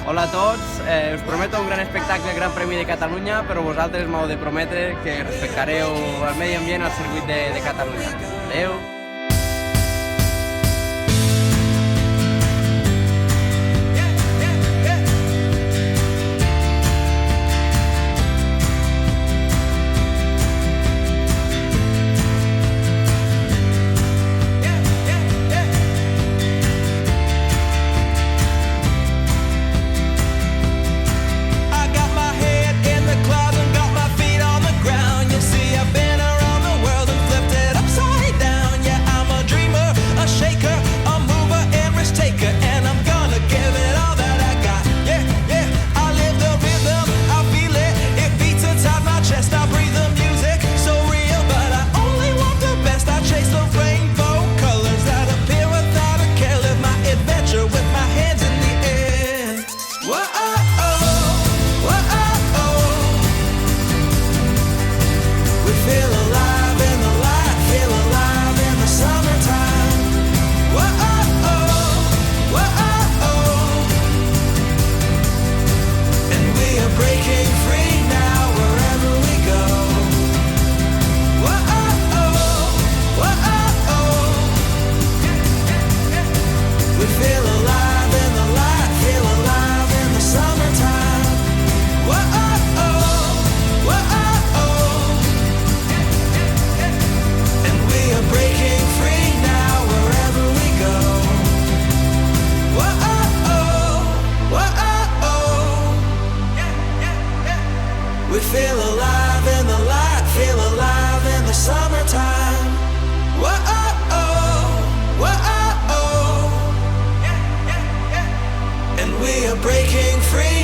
Hola a tots, us prometo un gran espectacle al Gran Premi de Catalunya, però vosaltres m'heu de prometre que respectareu el medi ambient al circuit de Catalunya. Adeu! We feel alive in the light, feel alive in the summertime. Whoa, whoa, and we are breaking free.